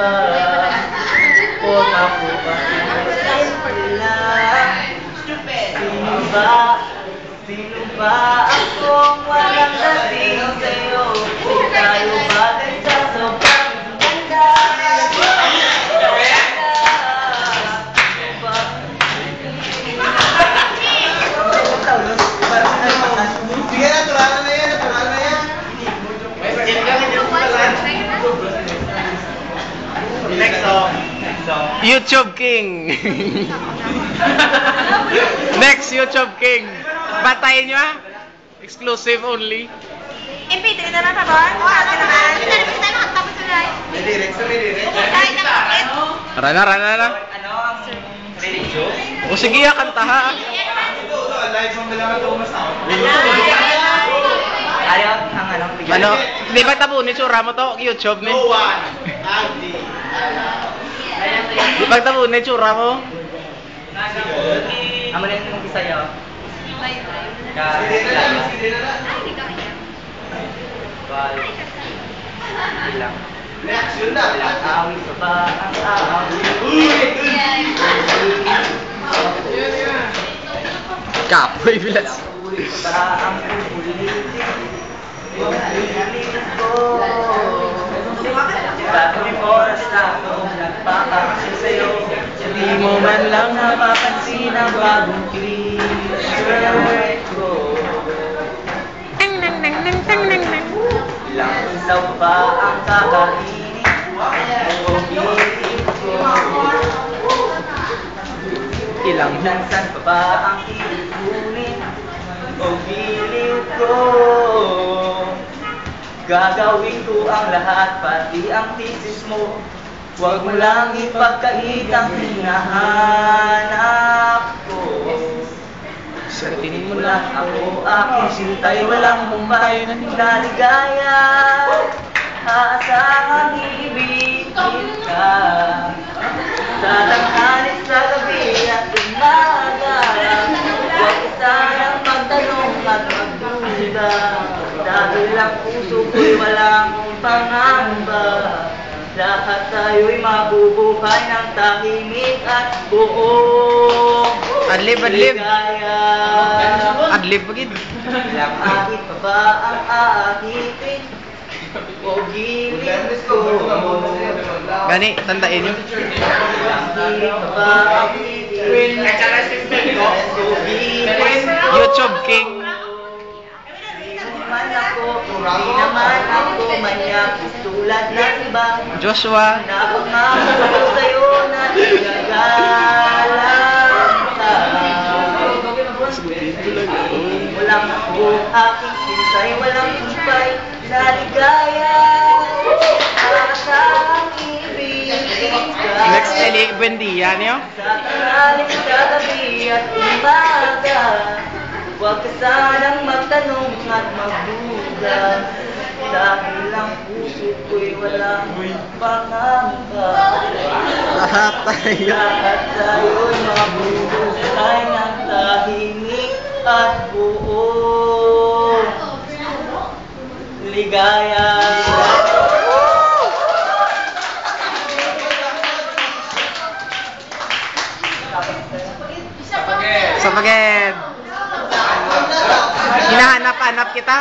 ba? O ako ba? Sino ba? Sino ba akong walang dating sa'yo? Kung tayo bagay sa sobrang ganda. Sige na, tularan na yan, tularan na yan. Next song. YouTube King. Next YouTube King. Batayin nyo ah. Exclusive only. MP3 naman pa ba? Sabi naman. Pinalabas tayo makatapos na live. May lyrics na, may lyrics. Kahit na kapit. Rana. Ano ang video? O sige ah, kanta ha. Ito, live mo lang ito mas ako. Ayaw ang ano? Ano? Di ba tabunin tsura mo to? YouTube ni. No one. Andy. Di ba tabunin tsura mo? Amo na yung isa yun. Sige na lang, sige na lang. Ilang. Reaction na. Awit pa ba ang awit? Kapoy bilas. Ba ang ulitin? Yung pinilit ko. Tatlong oras na akong nagpapakasal sa'yo. Di mo man lang napapansin ang bagong t-shirt ko. Ilang isaw ba ang kakainin o hilig ko? Ilang minsan pa ba ang iikunin o hilig ko? Gagawin ko ang lahat, pati ang thesis mo. Huwag mo lang ipagkait ang hinahanap ko. Sartinin mo Mula lang. ako aking sintay, walang humpay na ligaya. Aasahang ibigin ka sa tanghalit, sa gabi at umaga. Huwag ka sanang magtanong at magduda, dahil ang puso ko'y walang pangamba. Lahat tayo'y mabubuhay ng tahimik at buong Adlib. ligaya. Adlib pagid. Ilang ahit pa ba ang aahitin o gilit ko? Gani, tandain nyo. Ilang hilig pa ba ang titin o gilit ko? YouTube King. Hindi naman ako manyak tulad ng iba. Joshua. Napangako ko sa'yo na igagalang ka. Walang ako aking sintay, walang humpay na ligaya. Asang ibigin ka. Next Eli Buendia niyo. Sa tanghalit, sa gabi at umaga. Huwag ka sanang magtanong at magduda, dahil ang puso ko'y walang pangamba. Lahat tayo. Lahat tayo'y mabubuhay ng tahimik at buong ligaya. Sa pagid. Hinahanap-hanap kita.